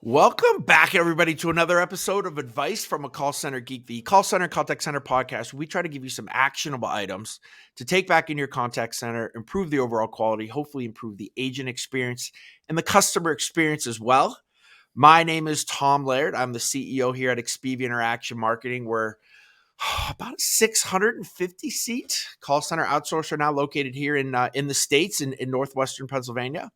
Welcome back, everybody, to another episode of Advice from a Call Center Geek, the Call Center Contact Center podcast. We try to give you some actionable items to take back in your contact center, improve the overall quality, hopefully improve the agent experience and the customer experience as well. My name is Tom Laird. I'm the CEO here at Expedia Interaction Marketing. We're about a 650 seat call center outsourcer now located here in the States in northwestern Pennsylvania.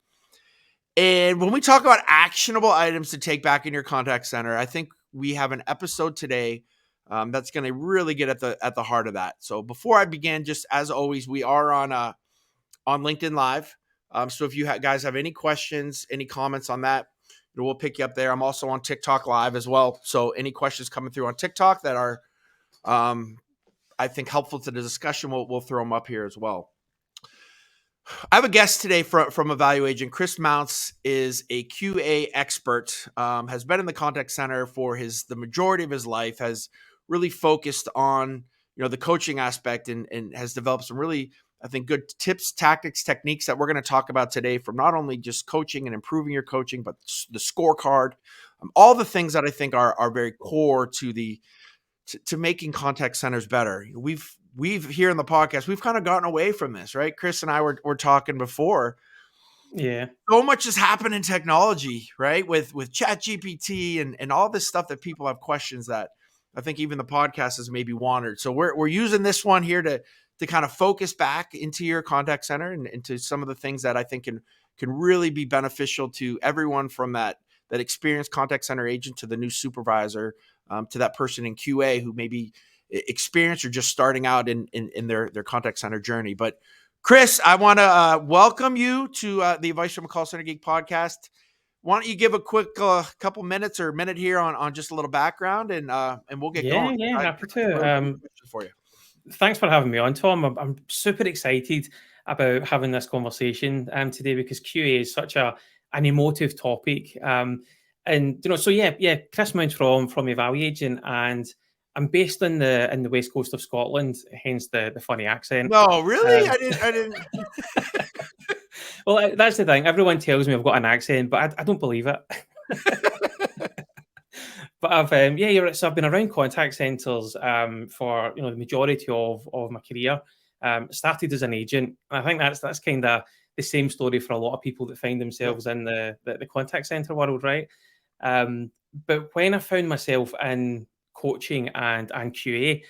And when we talk about actionable items to take back in your contact center, I think we have an episode today that's going to really get at the heart of that. So before I begin, just as always, we are on LinkedIn Live. So if you guys have any questions, any comments on that, we'll pick you up there. I'm also on TikTok Live as well. So any questions coming through on TikTok that are, I think, helpful to the discussion, we'll throw them up here as well. I have a guest today from EvaluAgent. Chris Mounce is a QA expert, has been in the contact center for the majority of his life, has really focused on the coaching aspect and has developed some really, I think, good tips, tactics, techniques that we're going to talk about today from not only just coaching and improving your coaching, but the scorecard, all the things that I think are very core to making contact centers better. We've here in the podcast, we've kind of gotten away from this, right? Chris and I were talking before. Yeah. So much has happened in technology, right? With ChatGPT and all this stuff that people have questions that I think even the podcast has maybe wandered. So we're using this one here to kind of focus back into your contact center and into some of the things that I think can really be beneficial to everyone from that experienced contact center agent to the new supervisor, to that person in QA who maybe experienced or just starting out in their contact center journey. But Chris, I want to welcome you to the Advice from a Call Center Geek podcast. Why don't you give a quick couple minutes or minute here on just a little background and we'll get going. Yeah, happy to. For you. Thanks for having me on, Tom. I'm super excited about having this conversation today because QA is such an emotive topic. Chris Mounce from EvaluAgent, and I'm based in the west coast of Scotland, hence the funny accent. No, really? I didn't. Well, that's the thing. Everyone tells me I've got an accent, but I don't believe it. But I've been around contact centers for the majority of my career. Started as an agent. I think that's kind of the same story for a lot of people that find themselves in the contact center world, right? But when I found myself in coaching and QA,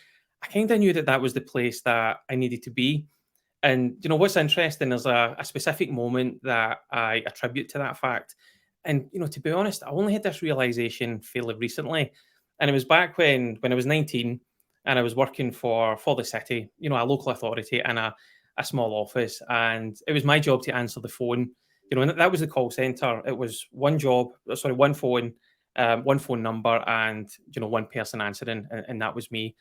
I kind of knew that was the place that I needed to be. And what's interesting is a specific moment that I attribute to that fact. And to be honest, I only had this realization fairly recently, and it was back when I was 19 and I was working for the city, a local authority in a small office, and it was my job to answer the phone. And that was the call center. It was one phone, one phone number, and one person answering, and that was me.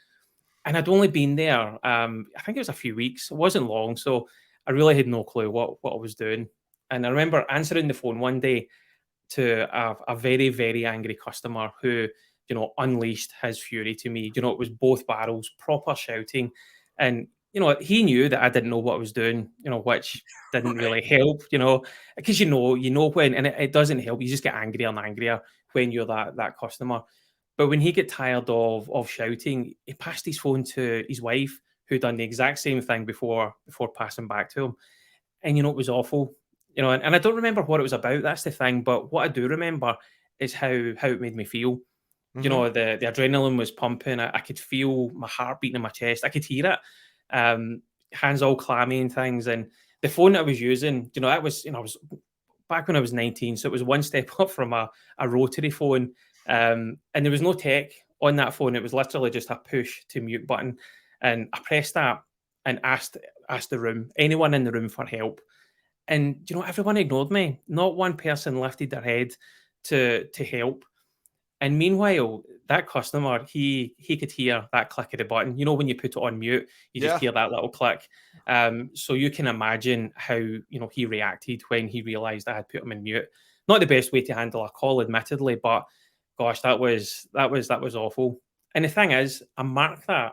And I'd only been there, I think it was a few weeks. It wasn't long, so I really had no clue what I was doing. And I remember answering the phone one day to a very, very angry customer who, unleashed his fury to me. It was both barrels, proper shouting. And, he knew that I didn't know what I was doing, which didn't really help, because when, and it doesn't help, you just get angrier and angrier when you're that customer. But when he got tired of shouting, he passed his phone to his wife, who done the exact same thing before passing back to him. And, it was awful. And I don't remember what it was about. That's the thing. But what I do remember is how it made me feel. Mm-hmm. The adrenaline was pumping. I could feel my heart beating in my chest. I could hear it. Hands all clammy and things. And the phone that I was using, that was, I was back when I was 19. So it was one step up from a rotary phone. And there was no tech on that phone. It was literally just a push to mute button. And I pressed that and asked anyone in the room for help. And, everyone ignored me. Not one person lifted their head to help. And meanwhile, that customer, he could hear that click of the button. When you put it on mute, you just hear that little click. So you can imagine how, he reacted when he realized I had put him in mute. Not the best way to handle a call, admittedly, but gosh, that was awful. And the thing is, I mark that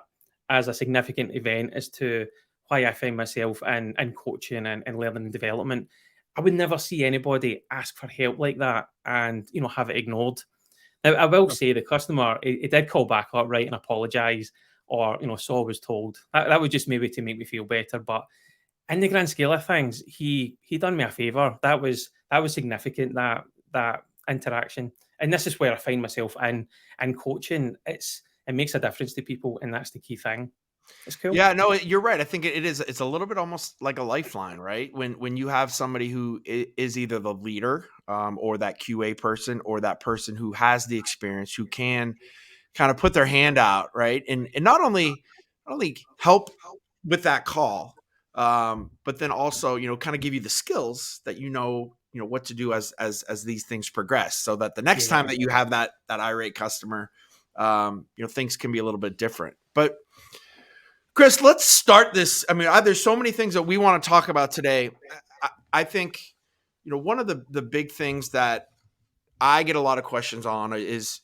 as a significant event as to why I find myself in coaching and learning and development. I would never see anybody ask for help like that and, have it ignored. Now, I will say the customer, he did call back up, right, and apologise, or, so I was told. That was just maybe to make me feel better. But in the grand scale of things, he done me a favour. That was significant, that interaction. And this is where I find myself in coaching. It makes a difference to people, and that's the key thing. It's cool. Yeah, no, you're right. I think it is. It's a little bit almost like a lifeline, right? When you have somebody who is either the leader, or that QA person, or that person who has the experience, who can kind of put their hand out, right, and not only help with that call, but then also kind of give you the skills that what to do as these things progress, so that the next Yeah. time that you have that irate customer, things can be a little bit different. But Chris, let's start this. I mean, there's so many things that we want to talk about today. I think, one of the big things that I get a lot of questions on is,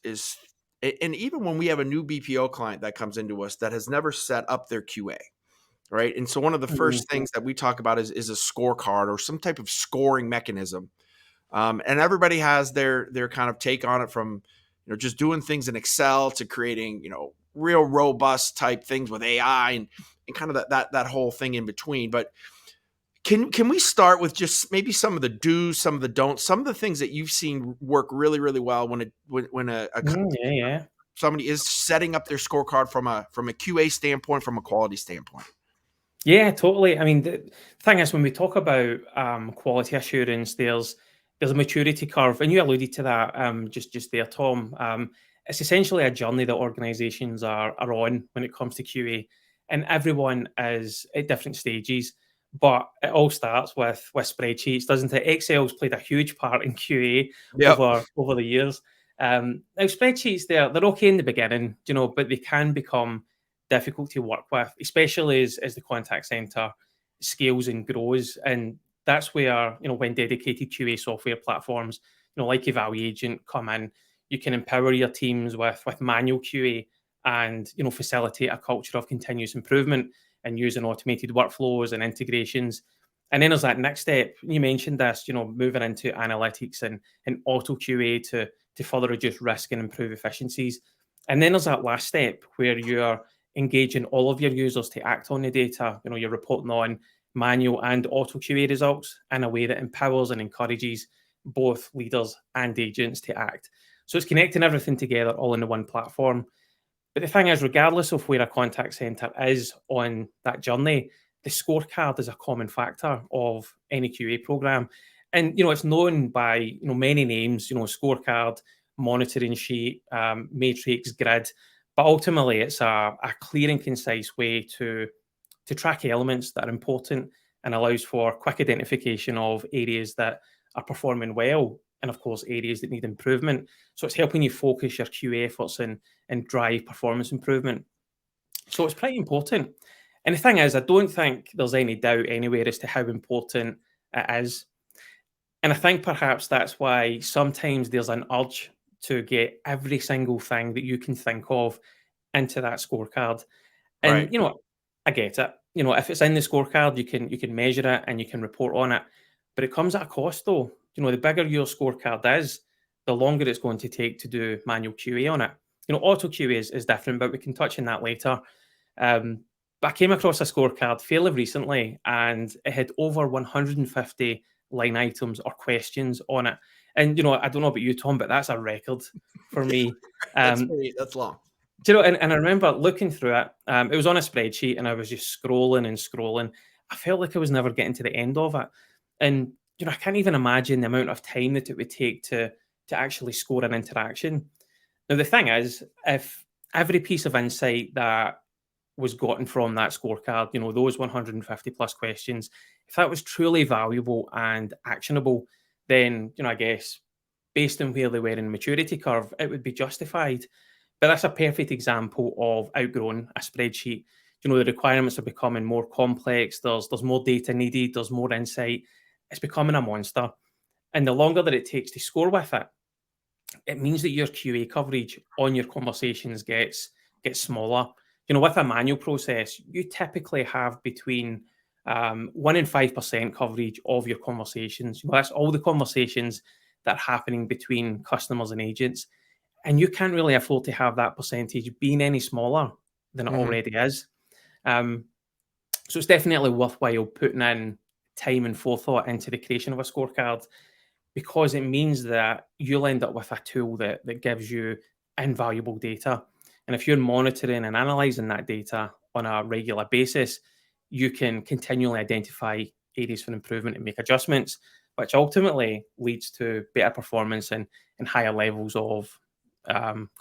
and even when we have a new BPO client that comes into us that has never set up their QA, right? And so one of the Mhm. first things that we talk about is a scorecard or some type of scoring mechanism. And everybody has their kind of take on it, from just doing things in Excel to creating real robust type things with AI, and kind of that whole thing in between. But can we start with just maybe some of the do's, some of the don'ts, some of the things that you've seen work really, really well when Yeah, yeah. somebody is setting up their scorecard from a QA standpoint, from a quality standpoint? Yeah, totally. I mean, the thing is, when we talk about quality assurance, there's a maturity curve, and you alluded to that just there, Tom. It's essentially a journey that organisations are on when it comes to QA, and everyone is at different stages. But it all starts with spreadsheets, doesn't it? Excel's played a huge part in QA Yep. over the years. Now spreadsheets, they're okay in the beginning, but they can become difficult to work with, especially as the contact center scales and grows. And that's where, when dedicated QA software platforms, like EvaluAgent come in, you can empower your teams with manual QA and, facilitate a culture of continuous improvement and using automated workflows and integrations. And then there's that next step. You mentioned this, moving into analytics and auto QA to further reduce risk and improve efficiencies. And then there's that last step where you're engaging all of your users to act on the data. You're reporting on manual and auto QA results in a way that empowers and encourages both leaders and agents to act. So it's connecting everything together all in the one platform. But the thing is, regardless of where a contact center is on that journey, the scorecard is a common factor of any QA program. And, it's known by, many names, scorecard, monitoring sheet, matrix, grid. But ultimately, it's a clear and concise way to track elements that are important and allows for quick identification of areas that are performing well and, of course, areas that need improvement. So it's helping you focus your QA efforts and drive performance improvement. So it's pretty important. And the thing is, I don't think there's any doubt anywhere as to how important it is. And I think perhaps that's why sometimes there's an urge to get every single thing that you can think of into that scorecard. Right. And I get it. If it's in the scorecard, you can measure it and you can report on it. But it comes at a cost though. The bigger your scorecard is, the longer it's going to take to do manual QA on it. Auto QA is different, but we can touch on that later. But I came across a scorecard fairly recently and it had over 150 line items or questions on it. And I don't know about you, Tom, but that's a record for me. That's long. Do you know, and I remember looking through it. It was on a spreadsheet, and I was just scrolling and scrolling. I felt like I was never getting to the end of it, and I can't even imagine the amount of time that it would take to actually score an interaction. Now, the thing is, if every piece of insight that was gotten from that scorecard, those 150 plus questions, if that was truly valuable and actionable, then I guess based on where they were in the maturity curve, it would be justified. But that's a perfect example of outgrown a spreadsheet. The requirements are becoming more complex. There's more data needed. There's more insight. It's becoming a monster. And the longer that it takes to score with it, it means that your QA coverage on your conversations gets smaller. With a manual process, you typically have between 1 in 5% coverage of your conversations. That's all the conversations that are happening between customers and agents. And you can't really afford to have that percentage being any smaller than it Mhm. already is. Um, so it's definitely worthwhile putting in time and forethought into the creation of a scorecard, because it means that you'll end up with a tool that gives you invaluable data. And if you're monitoring and analyzing that data on a regular basis, you can continually identify areas for improvement and make adjustments, which ultimately leads to better performance and higher levels of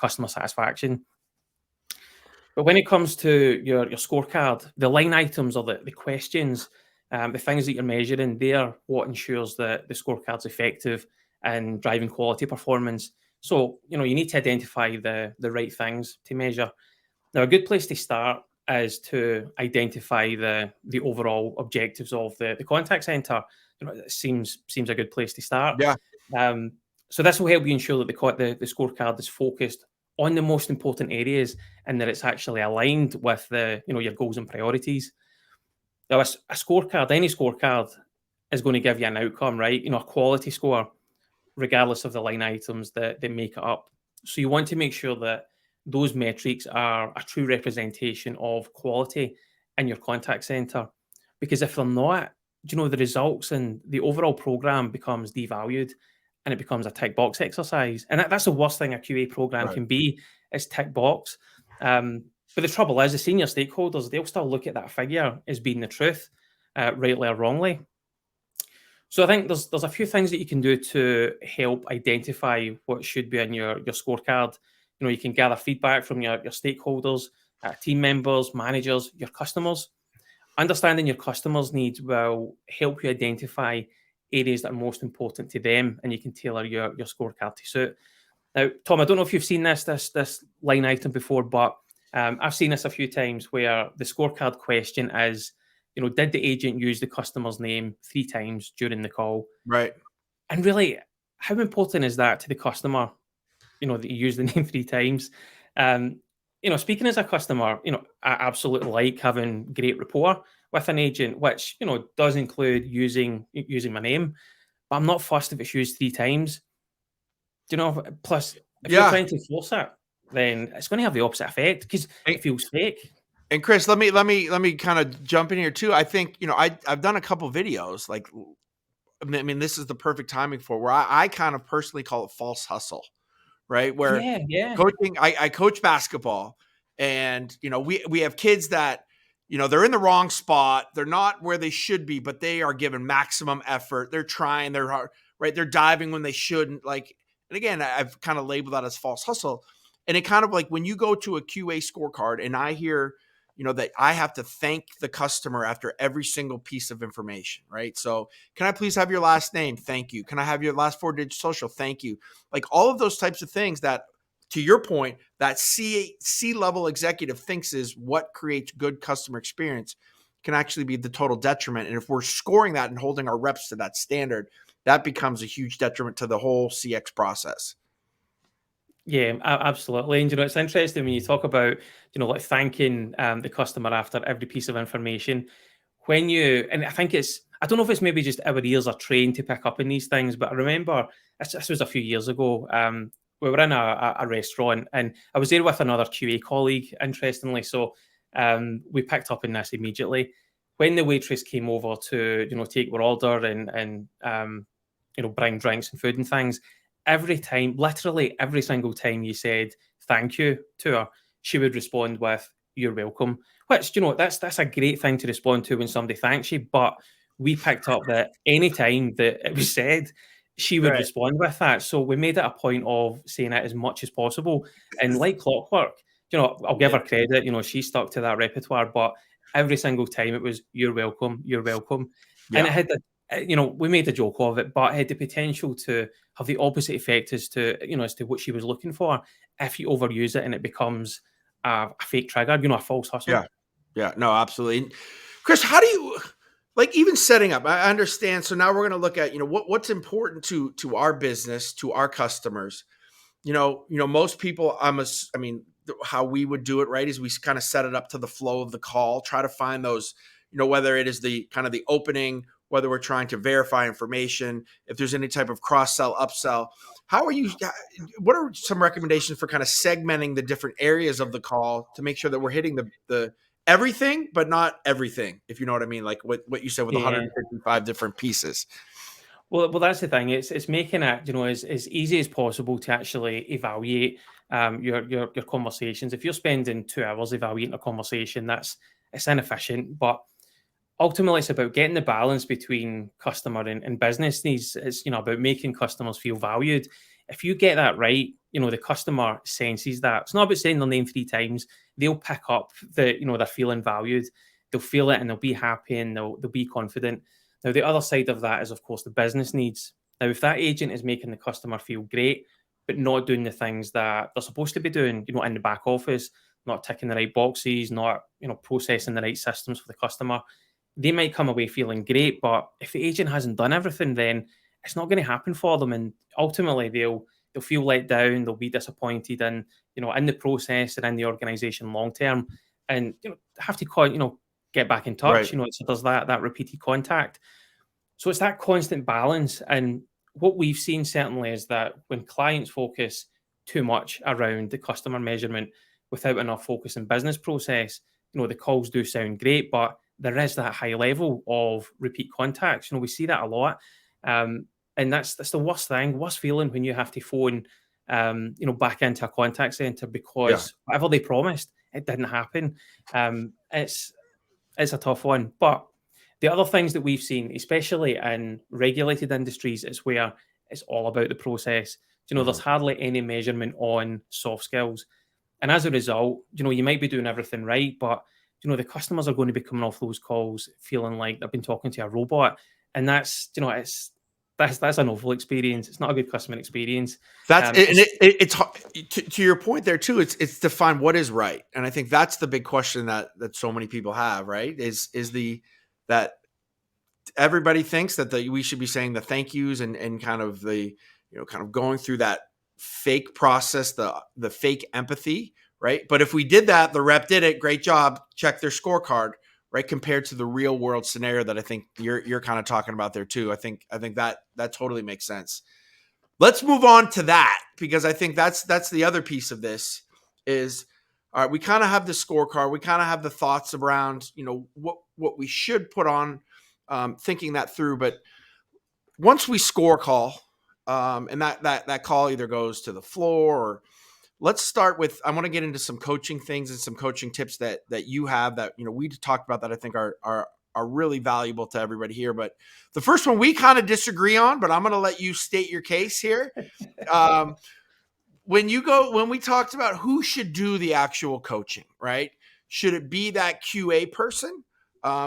customer satisfaction. But when it comes to your scorecard, the line items or the questions, the things that you're measuring, they're what ensures that the scorecard's effective and driving quality performance. So, you need to identify the right things to measure. Now, a good place to start is to identify the overall objectives of the contact center. It seems a good place to start. Yeah. Um, so this will help you ensure that the scorecard is focused on the most important areas and that it's actually aligned with your goals and priorities. Now, a scorecard, any scorecard, is going to give you an outcome, right? A quality score, regardless of the line items that make it up. So you want to make sure that those metrics are a true representation of quality in your contact center. Because if they're not, the results and the overall program becomes devalued and it becomes a tick box exercise. And that's the worst thing a QA program Right. can be, is tick box. But the trouble is, the senior stakeholders, they'll still look at that figure as being the truth, rightly or wrongly. So I think there's a few things that you can do to help identify what should be in your scorecard. You can gather feedback from your stakeholders, team members, managers, your customers. Understanding your customers' needs will help you identify areas that are most important to them, and you can tailor your scorecard to suit. Now, Tom, I don't know if you've seen this line item before, but I've seen this a few times where the scorecard question is, did the agent use the customer's name 3 times during the call? Right. And really, how important is that to the customer? That you use the name 3 times. Speaking as a customer, I absolutely like having great rapport with an agent, which does include using my name. But I'm not fussed if it's used 3 times. Plus, if you're Yeah. trying to force it, then it's going to have the opposite effect because And, it feels fake. and Chris, let me kind of jump in here too. I think, I've done a couple videos, like, I mean, this is the perfect timing for where I kind of personally call it false hustle, right? Where Yeah, yeah, coaching, I coach basketball, and we have kids that they're in the wrong spot, they're not where they should be, but they are giving maximum effort. They're trying, they're hard, right? They're diving when they shouldn't. Like, and again, I've kind of labeled that as false hustle. And it kind of like when you go to a QA scorecard, and I hear that I have to thank the customer after every single piece of information, right? So, can I please have your last name? Thank you. Can I have your last 4-digit social? Thank you. Like all of those types of things that, to your point, that C level executive thinks is what creates good customer experience can actually be the total detriment. And if we're scoring that and holding our reps to that standard, that becomes a huge detriment to the whole CX process. yeah, absolutely. And it's interesting when you talk about like thanking the customer after every piece of information. And I think I don't know if it's maybe just our ears are trained to pick up in these things, but I remember this was a few years ago. We were in a restaurant and I was there with another QA colleague, interestingly. So we picked up in this immediately. When the waitress came over to, take our order and bring drinks and food and things, every time, literally every single time you said thank you to her, she would respond with, "You're welcome." Which, that's a great thing to respond to when somebody thanks you. But we picked up that any time that it was said, she would Right. respond with that. So we made it a point of saying it as much as possible. And like clockwork, I'll give Yeah. her credit, she stuck to that repertoire, but every single time it was, "You're welcome, you're welcome." And Yeah. it had we made a joke of it, but it had the potential to have the opposite effect as to what she was looking for if you overuse it and it becomes a fake trigger, a false hustle. Yeah. Yeah. No, absolutely. Chris, how do you like even setting up? I understand. So now we're going to look at, what's important to our business, to our customers. Most people, how we would do it, right, is we kind of set it up to the flow of the call, try to find those, whether it is the kind of the opening, whether we're trying to verify information, if there's any type of cross-sell, upsell. What are some recommendations for kind of segmenting the different areas of the call to make sure that we're hitting the everything, but not everything, if you know what I mean? Like what you said with 155 different pieces. Well, that's the thing. It's making it, as easy as possible to actually evaluate your conversations. If you're spending 2 hours evaluating a conversation, it's inefficient. But ultimately, it's about getting the balance between customer and business needs. It's about making customers feel valued. If you get that right, the customer senses that. It's not about saying their name 3 times. They'll pick up that they're feeling valued. They'll feel it and they'll be happy and they'll be confident. Now, the other side of that is, of course, the business needs. Now, if that agent is making the customer feel great, but not doing the things that they're supposed to be doing, in the back office, not ticking the right boxes, not, processing the right systems for the customer, they might come away feeling great. But if the agent hasn't done everything, then it's not going to happen for them. And ultimately, they'll feel let down. They'll be disappointed in, in the process and in the organization long term, and have to get back in touch. Right. So there's that repeated contact. So it's that constant balance. And what we've seen certainly is that when clients focus too much around the customer measurement without enough focus in business process, the calls do sound great, but there is that high level of repeat contacts. We see that a lot. And that's the worst feeling when you have to phone, back into a contact center because whatever they promised, it didn't happen. It's a tough one. But the other things that we've seen, especially in regulated industries, is where it's all about the process. There's hardly any measurement on soft skills. And as a result, you might be doing everything right, but, the customers are going to be coming off those calls feeling like they've been talking to a robot. And that's an awful experience. It's not a good customer experience. It's to your point there too. It's define what is right, and I think that's the big question that so many people have. Right? Is that everybody thinks that we should be saying the thank yous and kind of the kind of going through that fake process, the fake empathy, right? But if we did that, the rep did it, great job, check their scorecard, right? Compared to the real world scenario that I think you're kind of talking about there too. I think that totally makes sense. Let's move on to that, because I think that's the other piece of this is, all right, we kind of have the scorecard, we kind of have the thoughts around, what we should put on, thinking that through. But once we score call, and that call either goes to the floor, or let's start with, I want to get into some coaching things and some coaching tips that you have that, we talked about that I think are really valuable to everybody here. But the first one we kind of disagree on, but I'm going to let you state your case here. When we talked about who should do the actual coaching, right? Should it be that QA person?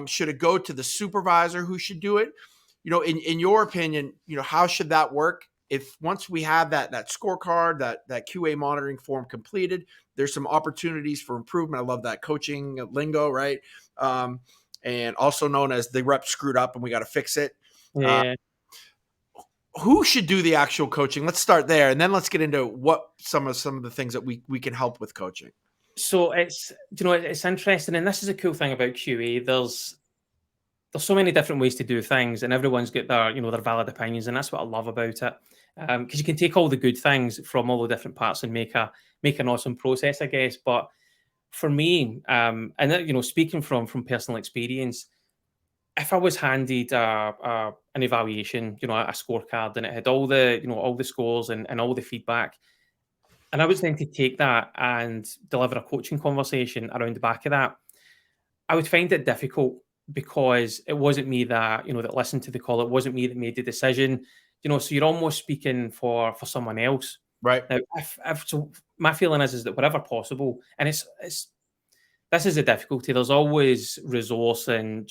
Should it go to the supervisor who should do it? In your opinion, how should that work? If once we have that scorecard, that QA monitoring form completed, there's some opportunities for improvement. I love that coaching lingo, right? And also known as the rep screwed up and we got to fix it. Yeah. Who should do the actual coaching? Let's start there, and then let's get into what some of the things that we can help with coaching. So it's interesting, and this is a cool thing about QA. There's so many different ways to do things, and everyone's got their valid opinions, and that's what I love about it. Because you can take all the good things from all the different parts and make an awesome process, I guess. But for me, and speaking from personal experience, if I was handed an evaluation, a scorecard, and it had all the scores and all the feedback, and I was then to take that and deliver a coaching conversation around the back of that, I would find it difficult, because it wasn't me that listened to the call. It wasn't me that made the decision. So you're almost speaking for someone else, right? Now, so my feeling is that wherever possible, and it's this is a difficulty. There's always resource and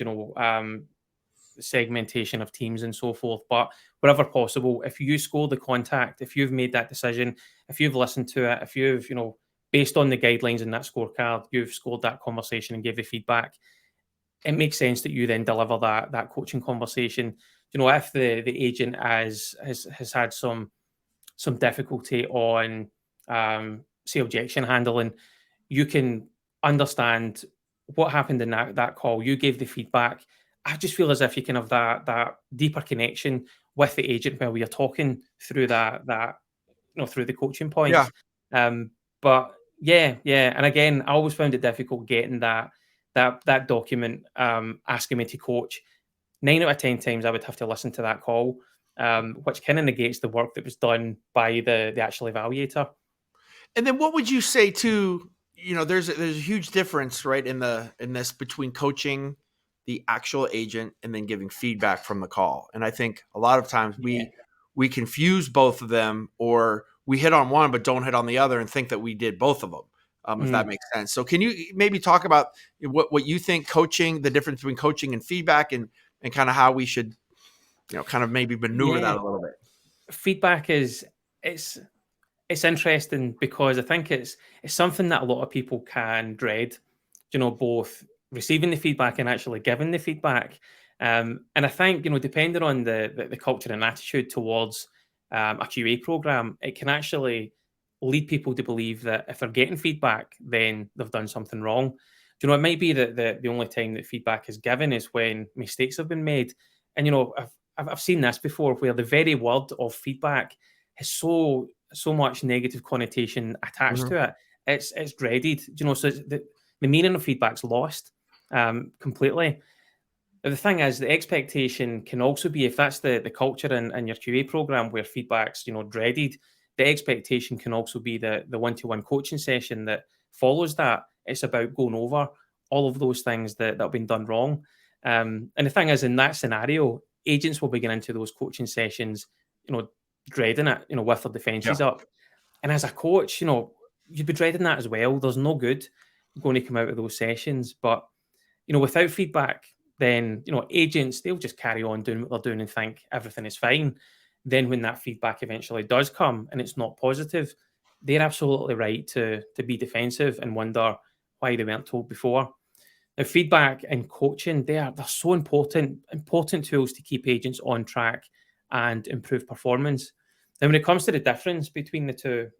segmentation of teams and so forth. But wherever possible, if you score the contact, if you've made that decision, if you've listened to it, if you've based on the guidelines in that scorecard, you've scored that conversation and gave the feedback, it makes sense that you then deliver that coaching conversation. If the agent has had some difficulty on say objection handling, you can understand what happened in that call? You gave the feedback. I just feel as if you can have that deeper connection with the agent while you're talking through that through the coaching Yeah. points. But yeah, and again, I always found it difficult getting that document asking me to coach. 9 out of 10 times I would have to listen to that call, which kind of negates the work that was done by the actual evaluator. And then what would you say to, there's a huge difference, right, in this between coaching the actual agent and then giving feedback from the call. And I think a lot of times Yeah. we confuse both of them, or we hit on one but don't hit on the other and think that we did both of them. If that makes sense. So can you maybe talk about what you think coaching, the difference between coaching and feedback, and kind of how we should, kind of maybe maneuver that Yeah. a little bit? Feedback it's interesting because I think it's something that a lot of people can dread, both receiving the feedback and actually giving the feedback. And I think, depending on the culture and attitude towards a QA program, it can actually lead people to believe that if they're getting feedback, then they've done something wrong. It might be that the only time that feedback is given is when mistakes have been made. And, I've seen this before where the very word of feedback has so much negative connotation attached Mhm. to it. It's dreaded, so the meaning of feedback's lost completely. But the thing is, the expectation can also be, if that's the culture in your QA program where feedback's dreaded, the expectation can also be the one-to-one coaching session that follows that. It's about going over all of those things that have been done wrong. And the thing is, in that scenario, agents will begin into those coaching sessions, dreading it, with their Yeah. defenses up. And as a coach, you'd be dreading that as well. There's no good going to come out of those sessions. But, without feedback, then, agents, they'll just carry on doing what they're doing and think everything is fine. Then when that feedback eventually does come and it's not positive, they're absolutely right to be defensive and wonder why they weren't told before. Now, feedback and coaching, they're so important tools to keep agents on track and improve performance. Now, when it comes to the difference between the two,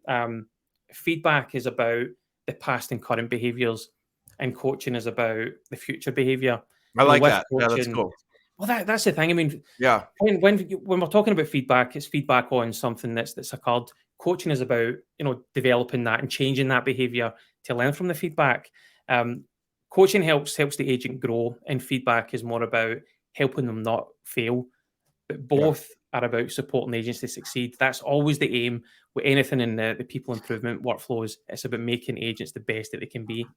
feedback is about the past and current behaviors, and coaching is about the future behavior. I like With that. Yeah, that's coaching, cool. well, that's the thing. I mean, Yeah. when we're talking about feedback, it's feedback on something that's occurred. Coaching is about developing that and changing that behavior to learn from the feedback. Um, Coaching helps the agent grow, and feedback is more about helping them not fail. But Yeah. both are about supporting agents to succeed. That's always the aim with anything in the people improvement workflows. It's about making agents the best that they can be.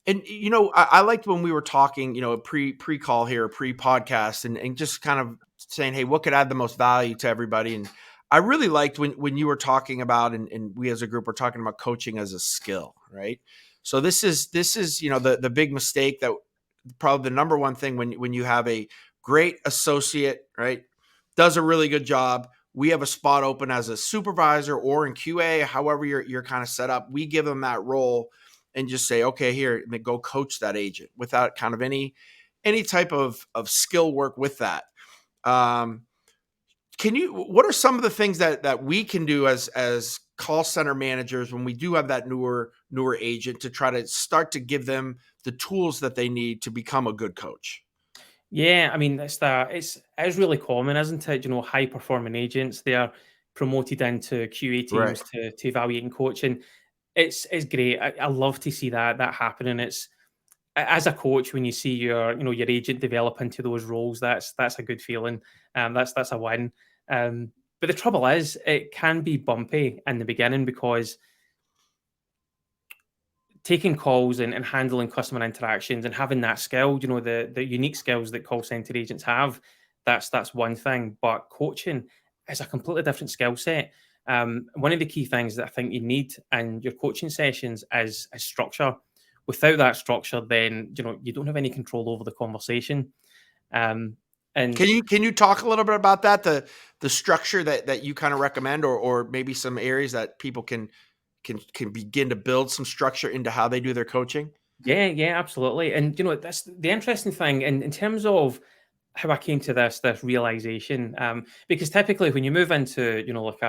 And I liked when we were talking, pre call here, pre podcast, and just kind of saying, hey, what could add the most value to everybody? And I really liked when you were talking about, and we as a group were talking about coaching as a skill, right? So this is the big mistake, that probably the number one thing when you have a great associate, right, does a really good job. We have a spot open as a supervisor or in QA, however you're kind of set up. We give them that role and just say, okay, here, and then go coach that agent without kind of any type of skill work with that. What are some of the things that we can do as call center managers when we do have that newer agent, to try to start to give them the tools that they need to become a good coach? Yeah, I mean, it's really common, isn't it? High performing agents, they are promoted into QA Right. teams to evaluate and coach, and it's great. I love to see that happening. It's as a coach, when you see your agent develop into those roles, that's a good feeling. That's a win. But the trouble is, it can be bumpy in the beginning because taking calls and handling customer interactions and having that skill, the unique skills that call center agents have, that's one thing. But coaching is a completely different skill set. One of the key things that I think you need in your coaching sessions is structure. Without that structure, then you don't have any control over the conversation. Um, and Can you talk a little bit about that, the structure that you kind of recommend, or maybe some areas that people can begin to build some structure into how they do their coaching? yeah, absolutely. And that's the interesting thing in terms of how I came to this realization. Because typically when you move into like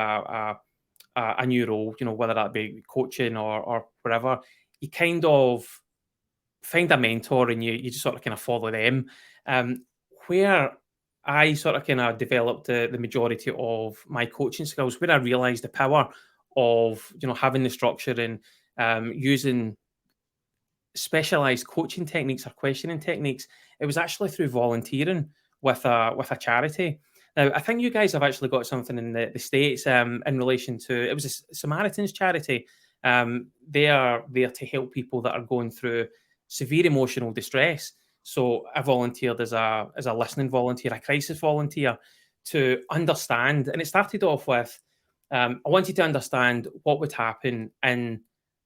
a new role, whether that be coaching or whatever, you kind of find a mentor and you just sort of kind of follow them. Where I sort of kind of developed the majority of my coaching skills, where I realized the power of, having the structure and using specialized coaching techniques or questioning techniques, it was actually through volunteering with a charity. Now, I think you guys have actually got something in the States in relation to, it was a Samaritans charity. They are there to help people that are going through severe emotional distress. So I volunteered as a listening volunteer, a crisis volunteer, to understand. And it started off with, I wanted to understand what would happen in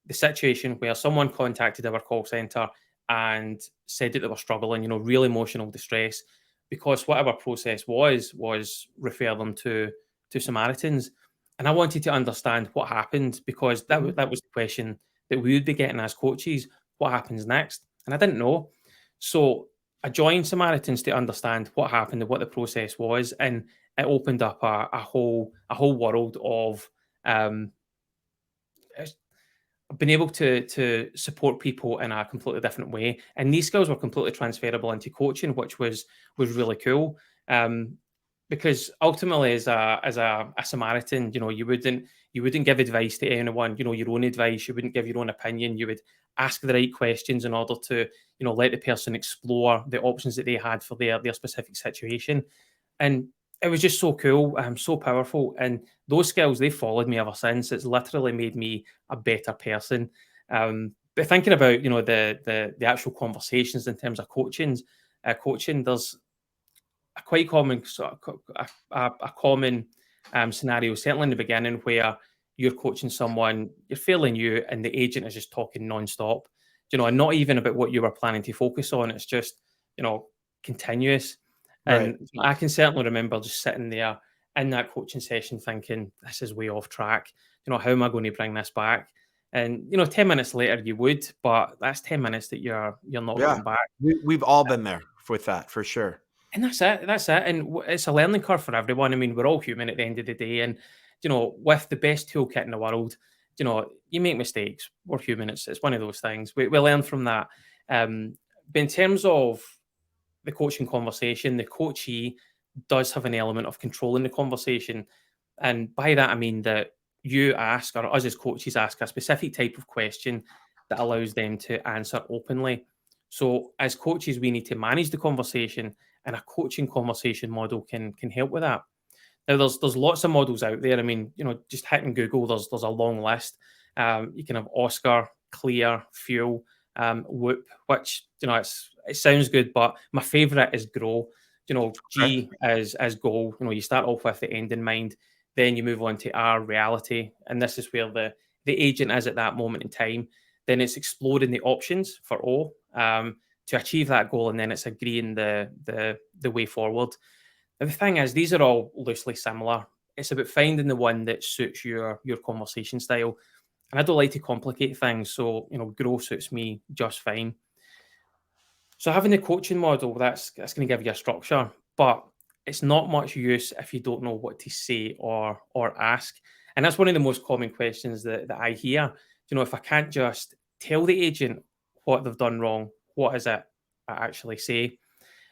the situation where someone contacted our call center and said that they were struggling, real emotional distress, because whatever process was refer them to Samaritans. And I wanted to understand what happened, because that was the question that we would be getting as coaches. What happens next? And I didn't know. So I joined Samaritans to understand what happened and what the process was. And it opened up a whole world of um, been able to support people in a completely different way, and these skills were completely transferable into coaching, which was really cool. Because ultimately, as a Samaritan, you wouldn't give advice to anyone, your own advice. You wouldn't give your own opinion. You would ask the right questions in order to, let the person explore the options that they had for their specific situation. And it was just so cool, so powerful. And those skills, they followed me ever since. It's literally made me a better person. But thinking about, the actual conversations in terms of coaching, there's a quite common a common scenario, certainly in the beginning, where you're coaching someone, you're fairly new, and the agent is just talking nonstop. And not even about what you were planning to focus on. It's just, continuous. Right. And I can certainly remember just sitting there in that coaching session thinking, this is way off track. How am I going to bring this back? And 10 minutes later you would, but that's 10 minutes that you're not Yeah. getting back. We've all been there with that for sure. And that's it. That's it. And it's a learning curve for everyone. I mean, we're all human at the end of the day. And, with the best toolkit in the world, you make mistakes. We're human. It's one of those things. We learn from that. But in terms of the coaching conversation, the coachee does have an element of controlling the conversation. And by that, I mean that you ask, or us as coaches ask, a specific type of question that allows them to answer openly. So as coaches, we need to manage the conversation, and a coaching conversation model can help with that. Now, there's lots of models out there. I mean, just hitting Google, there's a long list. You can have Oscar, Clear, Fuel, Whoop, which it sounds good, but my favorite is Grow. Okay. G as goal. You start off with the end in mind, then you move on to R, reality, and this is where the agent is at that moment in time. Then it's exploring the options for O, to achieve that goal, and then it's agreeing the way forward. Now, the thing is, these are all loosely similar. It's about finding the one that suits your conversation style. And I don't like to complicate things, so Grow suits me just fine. So having the coaching model, that's going to give you a structure, but it's not much use if you don't know what to say or ask. And that's one of the most common questions that I hear. If I can't just tell the agent what they've done wrong, what is it I actually say?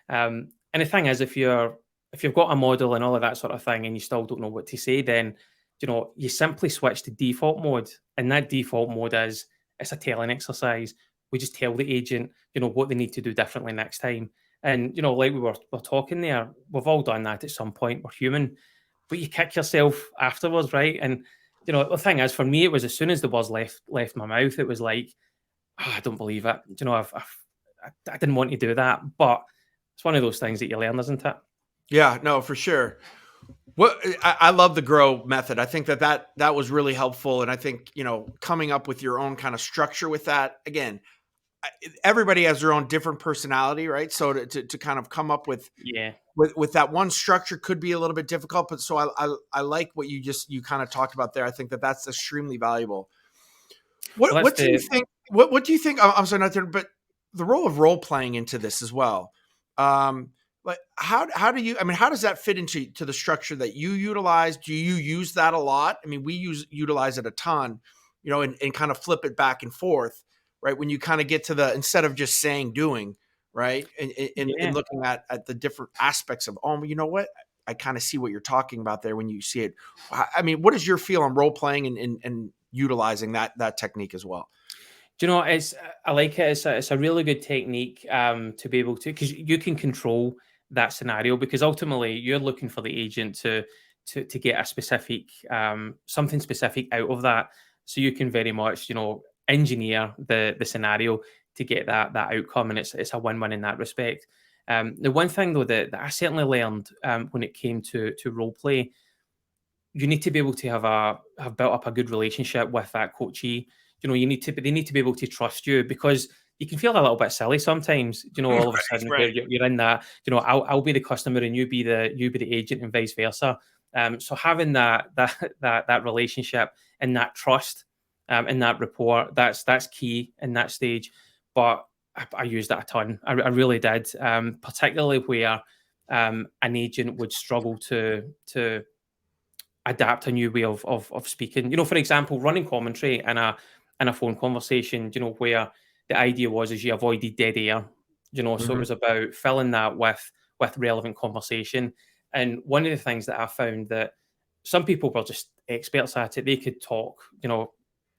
And the thing is, if you've got a model and all of that sort of thing, and you still don't know what to say, then you simply switch to default mode, and that default mode is, it's a telling exercise. We just tell the agent, what they need to do differently next time. And like we're talking there, we've all done that at some point. We're human, but you kick yourself afterwards, right? And the thing is, for me, it was as soon as the words left my mouth, it was like, I don't believe it. I didn't want to do that, but it's one of those things that you learn, isn't it? Yeah, no, for sure. What I love the grow method. I think that was really helpful. And I think, coming up with your own kind of structure with that, again, everybody has their own different personality, right? So to kind of come up with Yeah. that one structure could be a little bit difficult, but so I like what you kind of talked about there. I think that's extremely valuable. Well, What do you think? What do you think? I'm sorry, not there, but the role of role playing into this as well. Like how do you? I mean, how does that fit into the structure that you utilize? Do you use that a lot? I mean, we utilize it a ton, and kind of flip it back and forth. right? When you kind of get to the, instead of just saying, doing, right? And Yeah. looking at the different aspects of, oh, you know what? I kind of see what you're talking about there when you see it. I mean, what is your feel on role playing and utilizing that technique as well? Do you know, I like it. It's a really good technique to be able to, because you can control that scenario, because ultimately you're looking for the agent to get a specific something specific out of that. So you can very much, engineer the scenario to get that outcome, and it's a win-win in that respect. The one thing though that I certainly learned when it came to role play, you need to be able to have built up a good relationship with that coachee. They need to be able to trust you, because you can feel a little bit silly sometimes. All of a Right, sudden right. you're in that. I'll be the customer and you be the agent, and vice versa. So having that relationship and that trust, and that rapport, that's key in that stage. But I used that a ton. I really did, particularly where an agent would struggle to adapt a new way of speaking. For example, running commentary in a phone conversation, where the idea was is you avoided dead air, so it Mhm. was about filling that with relevant conversation. And one of the things that I found, that some people were just experts at it, they could talk,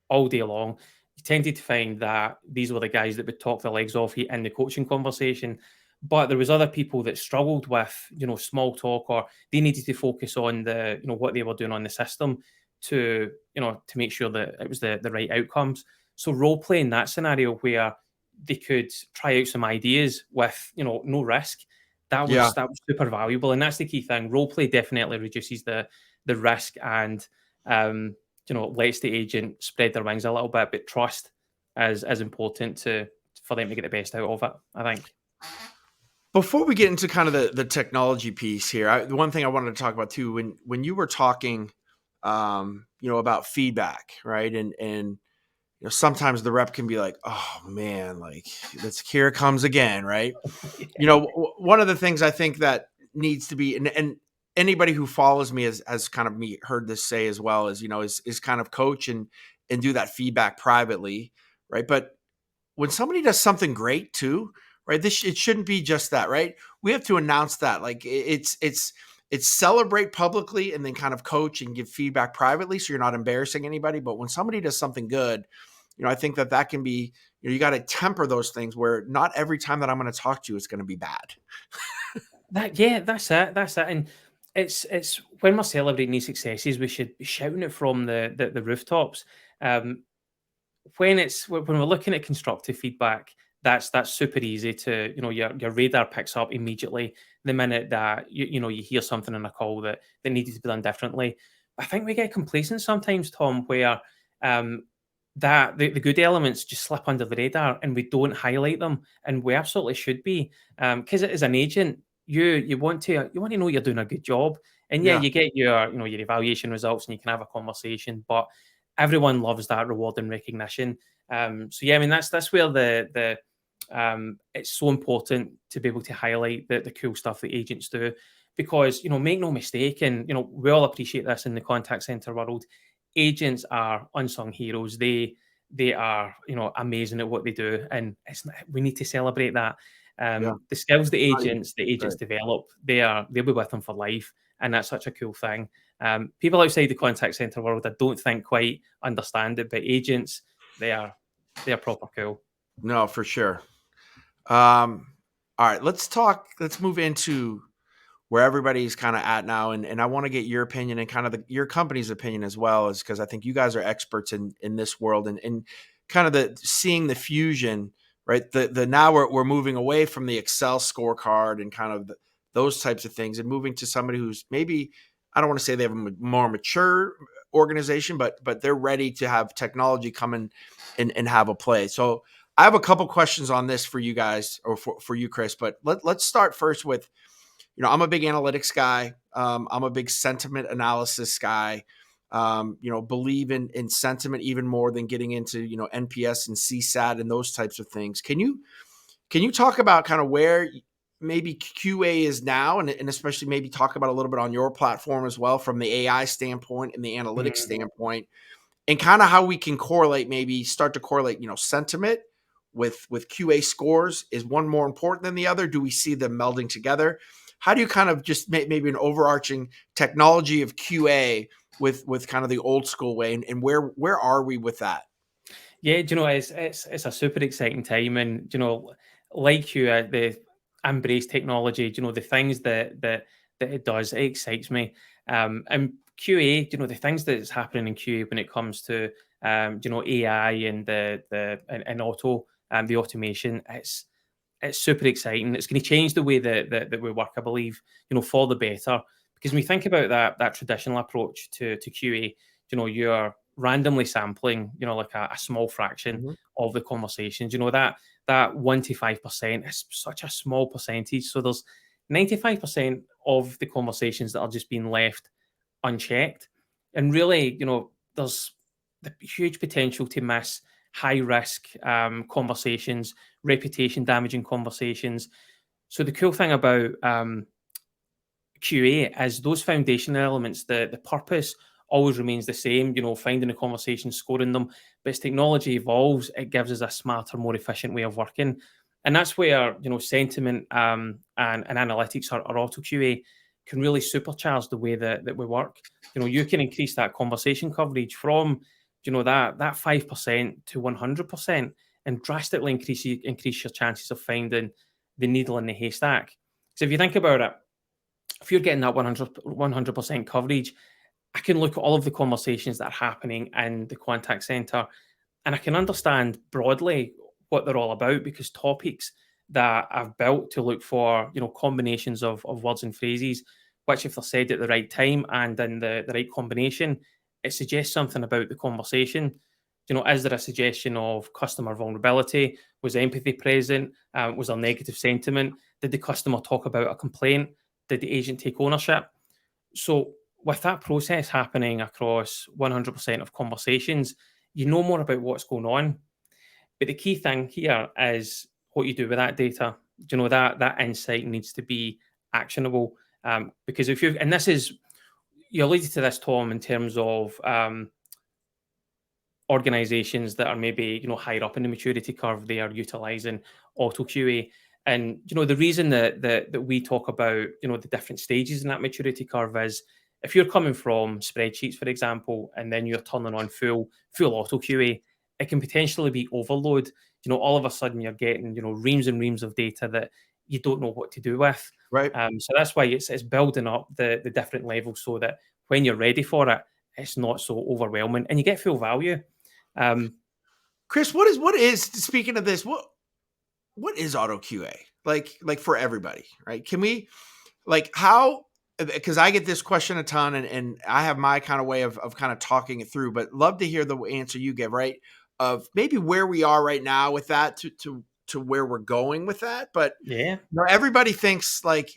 all day long. You tended to find that these were the guys that would talk their legs off in the coaching conversation. But there was other people that struggled with, small talk, or they needed to focus on what they were doing on the system to make sure that it was the right outcomes. So role playing that scenario where they could try out some ideas with, no risk, that Yeah. was that was super valuable. And that's the key thing. Role play definitely reduces the risk, and lets the agent spread their wings a little bit, but trust is important for them to get the best out of it, I think. Before we get into kind of the technology piece here, the one thing I wanted to talk about too, when you were talking, about feedback, right? And sometimes the rep can be like, oh man, like that's here it comes again, right? One of the things I think that needs to be, and anybody who follows me has kind of me heard this say as well, is kind of coach and do that feedback privately, right? But when somebody does something great too, right? It shouldn't be just that, right? We have to announce that, like it's celebrate publicly and then kind of coach and give feedback privately, so you're not embarrassing anybody. But when somebody does something good, I think that can be, you got to temper those things where not every time that I'm going to talk to you, it's going to be bad. That's it. That's it. And it's when we're celebrating these successes, we should be shouting it from the rooftops. Um, when we're looking at constructive feedback, that's super easy to, your radar picks up immediately the minute that you hear something in a call that needed to be done differently. I think we get complacent sometimes, Tom, where um, that the good elements just slip under the radar and we don't highlight them, and we absolutely should be, because as an agent, you want to know you're doing a good job. And yeah, Yeah. you get your evaluation results and you can have a conversation, but everyone loves that reward and recognition. So yeah, I mean that's where the it's so important to be able to highlight the cool stuff that agents do, because make no mistake, and we all appreciate this in the contact center world. Agents are unsung heroes. They are amazing at what they do, and we need to celebrate that. Yeah. The skills Not even- the agents right. develop, they'll be with them for life, and that's such a cool thing. People outside the contact center world, I don't think quite understand it, but agents, they are they're proper cool. No, for sure. All right, let's move into where everybody's kind of at now. And I want to get your opinion and kind of your company's opinion as well, is because I think you guys are experts in this world and kind of seeing the fusion, right? The now we're moving away from the Excel scorecard and kind of those types of things, and moving to somebody who's maybe, I don't want to say they have a more mature organization, but they're ready to have technology come in and have a play. So I have a couple questions on this for you guys, or for you, Chris, but let's start first with, I'm a big analytics guy. I'm a big sentiment analysis guy. Believe in sentiment even more than getting into, NPS and CSAT and those types of things. Can you talk about kind of where maybe QA is now, and especially maybe talk about a little bit on your platform as well from the AI standpoint and the analytics Mhm. standpoint, and kind of how we can correlate, maybe start to correlate, sentiment with QA scores. Is one more important than the other? Do we see them melding together? How do you kind of just maybe an overarching technology of QA with kind of the old school way, and where are we with that? Yeah, do you know, it's a super exciting time, and do you know, like you, the embrace technology. Do you know, the things that it does, it excites me. And QA, do you know, the things that's happening in QA when it comes to do you know, AI and and auto the automation, it's super exciting. It's going to change the way that we work, I believe, you know, for the better. Because when you think about that traditional approach to QA, you know, you're randomly sampling, you know, like a small fraction Mm-hmm. of the conversations. You know, that 1 to 5% is such a small percentage. So there's 95% of the conversations that are just being left unchecked. And really, you know, there's the huge potential to miss high risk conversations, reputation damaging conversations. So the cool thing about QA is those foundational elements, the purpose always remains the same, you know, finding the conversation, scoring them. But as technology evolves, it gives us a smarter, more efficient way of working. And that's where, you know, sentiment and analytics or auto QA can really supercharge the way that we work. You know, you can increase that conversation coverage from, you know, that 5% to 100% and drastically increase your chances of finding the needle in the haystack. So if you think about it, if you're getting that 100% coverage, I can look at all of the conversations that are happening in the contact center and I can understand broadly what they're all about because topics that I've built to look for, you know, combinations of words and phrases, which if they're said at the right time and in the right combination, it suggests something about the conversation. You know, is there a suggestion of customer vulnerability? Was empathy present? Was there negative sentiment? Did the customer talk about a complaint? Did the agent take ownership? So, with that process happening across 100% of conversations, you know more about what's going on. But the key thing here is what you do with that data. You know, that insight needs to be actionable. Because if you and this is you alluded to this, Tom, in terms of organizations that are maybe, you know, higher up in the maturity curve, they are utilizing auto QA. And you know, the reason that we talk about, you know, the different stages in that maturity curve is if you're coming from spreadsheets, for example, and then you're turning on full auto QA, it can potentially be overload. You know, all of a sudden you're getting, you know, reams and reams of data that you don't know what to do with. Right. So that's why it's building up the different levels so that when you're ready for it, it's not so overwhelming and you get full value. Chris, what is speaking of this, what is auto QA? Like for everybody, right? Can we how, because I get this question a ton and I have my kind of way of kind of talking it through, but love to hear the answer you give, right? Of maybe where we are right now with that to where we're going with that. But Yeah. you know, everybody thinks like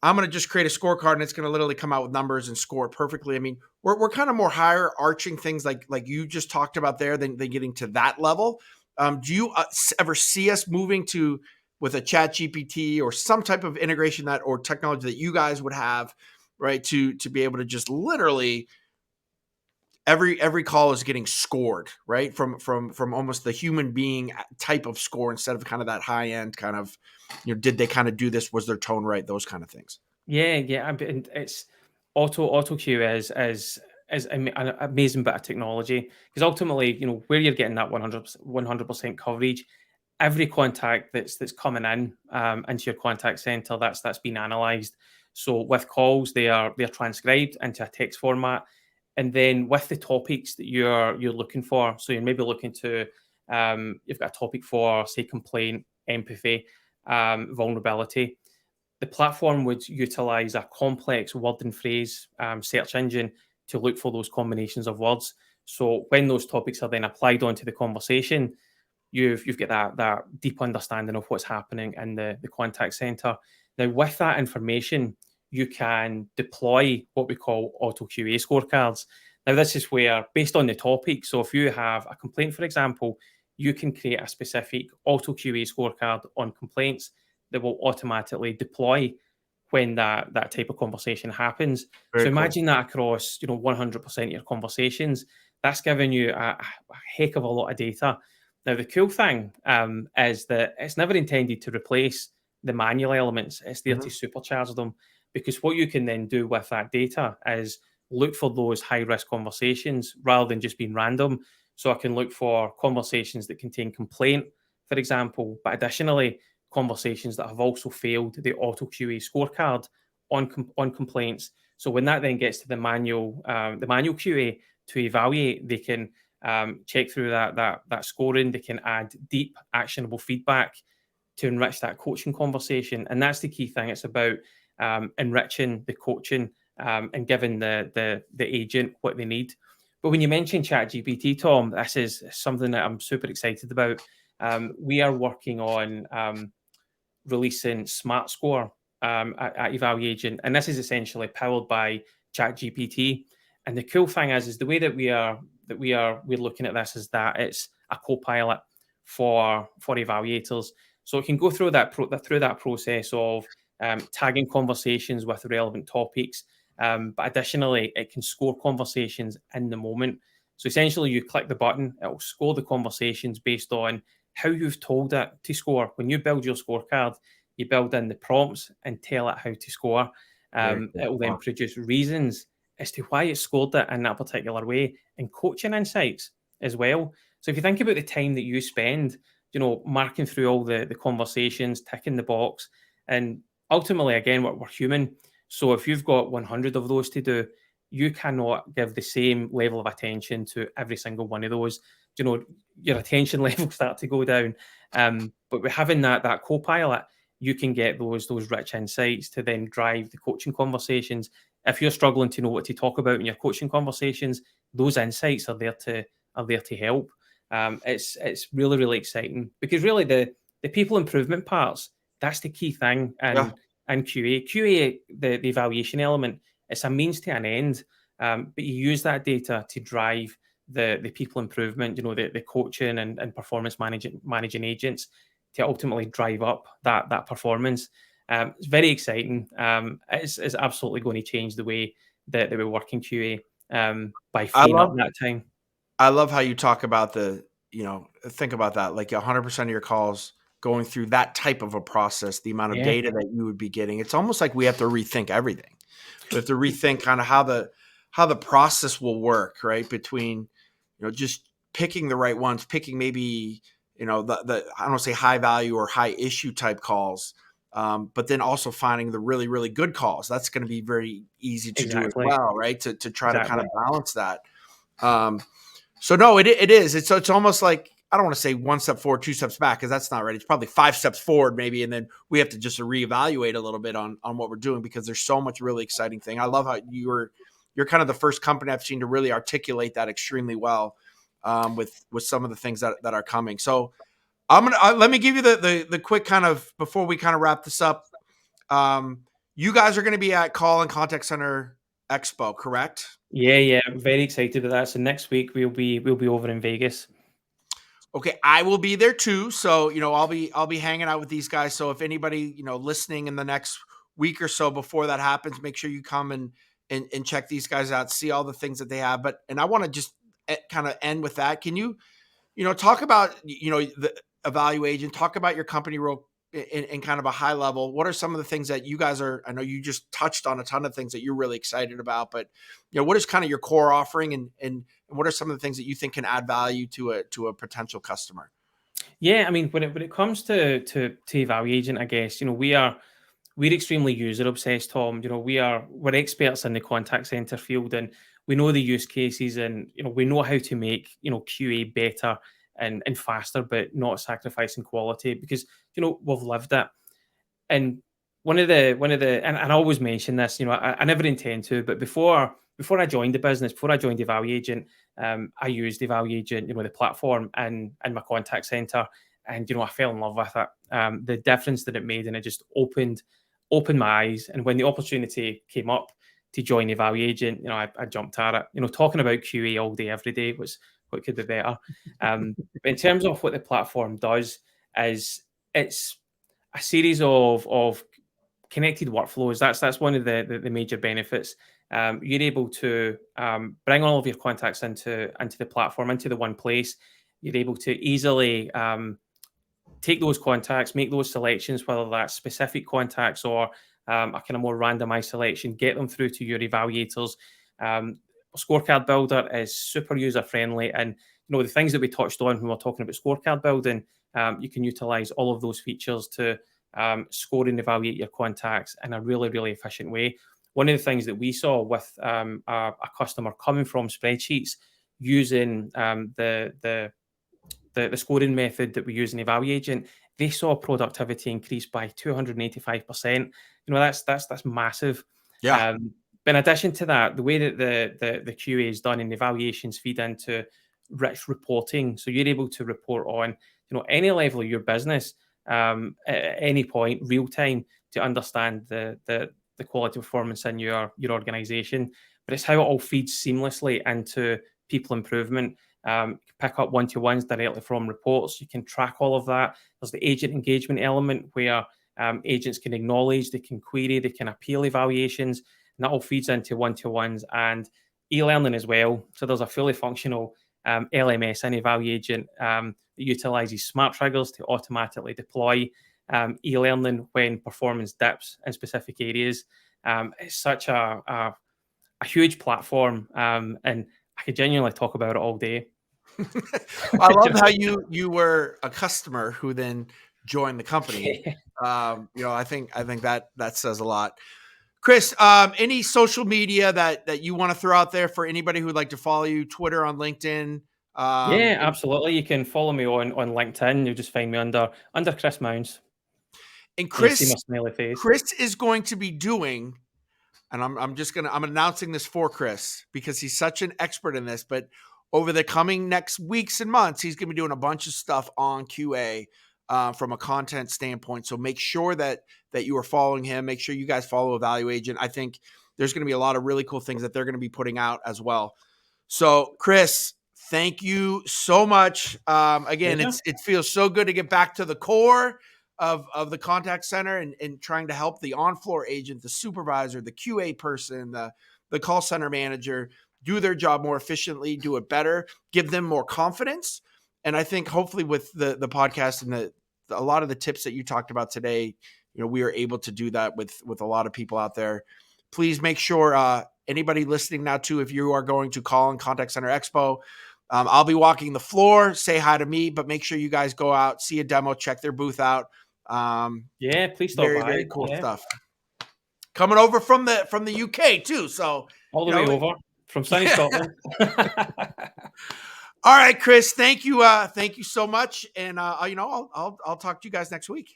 I'm going to just create a scorecard and it's going to literally come out with numbers and score it perfectly. I mean, we're kind of more higher arching things like you just talked about there than getting to that level. Do you ever see us moving to with a chat GPT or some type of integration that or technology that you guys would have, right? To be able to just literally every call is getting scored, right? From almost the human being type of score instead of kind of that high end kind of, you know, did they kind of do this? Was their tone right? Those kind of things. Yeah. And it's auto queue is an amazing bit of technology because ultimately, you know, where you're getting that 100% coverage, every contact that's coming in into your contact center that's been analyzed. So with calls, they're transcribed into a text format, and then with the topics that you're looking for, so you're maybe looking to you've got a topic for say complaint, empathy, vulnerability. The platform would utilize a complex word and phrase search engine to look for those combinations of words. So when those topics are then applied onto the conversation, you've got that deep understanding of what's happening in the contact center. Now, with that information, you can deploy what we call auto QA scorecards. Now, this is where, based on the topic, so if you have a complaint, for example, you can create a specific auto QA scorecard on complaints that will automatically deploy when that type of conversation happens. So Very cool. imagine that across, you know, 100% of your conversations. that's giving you a heck of a lot of data. Now, the cool thing is that it's never intended to replace the manual elements. It's there to supercharge them, because what you can then do with that data is look for those high-risk conversations rather than just being random. So I can look for conversations that contain complaint, for example, but additionally, conversations that have also failed the auto QA scorecard on complaints. So when that then gets to the manual QA to evaluate, they can check through that scoring. They can add deep, actionable feedback to enrich that coaching conversation, and that's the key thing. It's about enriching the coaching and giving the agent what they need. But when you mention ChatGPT, Tom, this is something that I'm super excited about. We are working on releasing Smart Score at EvaluAgent, and this is essentially powered by ChatGPT. And the cool thing is the way that we're looking at this is that it's a co-pilot for evaluators. So it can go through that process of tagging conversations with relevant topics, but additionally, it can score conversations in the moment. So essentially, you click the button, it will score the conversations based on how you've told it to score. When you build your scorecard, you build in the prompts and tell it how to score. It will then produce reasons as to why it scored it in that particular way, and coaching insights as well. So if you think about the time that you spend, marking through all the conversations, ticking the box, and ultimately, again, we're human. So if you've got 100 of those to do, you cannot give the same level of attention to every single one of those. Your attention levels start to go down. But with having that co-pilot, you can get those rich insights to then drive the coaching conversations. If you're struggling to know what to talk about in your coaching conversations, those insights are there to help. It's really, really exciting, because really the people improvement parts, that's the key thing. And QA, the evaluation element, it's a means to an end. But you use that data to drive the people improvement, the coaching and performance managing agents, to ultimately drive up that performance. It's very exciting. It's absolutely going to change the way that we work in QA by freeing up that time. I love how you talk about think about that, like 100% of your calls going through that type of a process, the amount of data that you would be getting. It's almost like we have to rethink everything. We have to rethink kind of how the process will work, right? Between, just picking the right ones, picking maybe, the I don't want to say high value or high issue type calls, but then also finding the really, really good calls. That's going to be very easy to do as well, right? To try to kind of balance that. So no, it is. It's almost like, I don't want to say one step forward, two steps back, because that's not right. It's probably 5 steps forward maybe, and then we have to just reevaluate a little bit on what we're doing, because there's so much really exciting thing. I love how you're kind of the first company I've seen to really articulate that extremely well with some of the things that are coming. So let me give you the quick kind of, before we kind of wrap this up. You guys are going to be at Call and Contact Center Expo, correct? Yeah, I'm very excited about that. So next week we'll be over in Vegas. Okay, I will be there too. So, I'll be hanging out with these guys. So if anybody, listening in the next week or so before that happens, make sure you come and check these guys out, see all the things that they have. And I want to just kind of end with that. Can you, talk about, the EvaluAgent, talk about your company real in kind of a high level. What are some of the things that you guys I know you just touched on a ton of things that you're really excited about, but what is kind of your core offering, and what are some of the things that you think can add value to a potential customer? Yeah, I mean, when it comes to EvaluAgent, I guess, we're extremely user obsessed, Tom. We're experts in the contact center field, and we know the use cases, and we know how to make QA better and faster, but not sacrificing quality, because we've lived it. And one of the and I always mention this, I never intend to, but before I joined the business, before I joined EvaluAgent, I used EvaluAgent, the platform and my contact center, and I fell in love with it. The difference that it made, and it just opened my eyes. And when the opportunity came up to join EvaluAgent, I jumped at it. Talking about QA all day, every day was what could be better. But in terms of what the platform does, is it's a series of connected workflows. That's one of the major benefits. you're able to bring all of your contacts into the platform, into the one place. You're able to easily take those contacts, make those selections, whether that's specific contacts or a kind of more randomized selection, get them through to your evaluators. Scorecard Builder is super user friendly, and the things that we touched on when we're talking about scorecard building, you can utilize all of those features to score and evaluate your contacts in a really, really efficient way. One of the things that we saw with a customer coming from spreadsheets using the scoring method that we use in EvaluAgent, they saw productivity increase by 285%. That's massive. Yeah. But in addition to that, the way that the QA is done and evaluations feed into rich reporting, so you're able to report on any level of your business at any point, real time, to understand the quality performance in your organization. But it's how it all feeds seamlessly into people improvement. Pick up one-to-ones directly from reports. You can track all of that. There's the agent engagement element where agents can acknowledge, they can query, they can appeal evaluations, and that all feeds into one-to-ones and e-learning as well. So there's a fully functional LMS in EvaluAgent that utilizes smart triggers to automatically deploy e-learning when performance dips in specific areas. It's such a huge platform, and I could genuinely talk about it all day. I love how you were a customer who then joined the company. I think that says a lot. Chris, any social media that you want to throw out there for anybody who would like to follow you? Twitter, on LinkedIn? Yeah, absolutely. You can follow me on LinkedIn. You'll just find me under Chris Mounce. And You'll see my smiley face. Chris is going to be doing, and I'm announcing this for Chris because he's such an expert in this, but over the coming next weeks and months, he's going to be doing a bunch of stuff on QA from a content standpoint. So make sure that you are following him. Make sure you guys follow EvaluAgent. I think there's going to be a lot of really cool things that they're going to be putting out as well. So Chris, thank you so much. Again, it feels so good to get back to the core of the contact center and trying to help the on-floor agent, the supervisor, the QA person, the call center manager do their job more efficiently, do it better, give them more confidence. And I think hopefully with the podcast and a lot of the tips that you talked about today, we are able to do that with a lot of people out there. Please make sure anybody listening now too, if you are going to Call and Contact Center Expo, I'll be walking the floor, say hi to me, but make sure you guys go out, see a demo, check their booth out. Yeah, please stop by. Very cool stuff. Coming over from the UK too, so all the way over from sunny Scotland. All right, Chris, thank you so much, and I'll talk to you guys next week.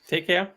Take care.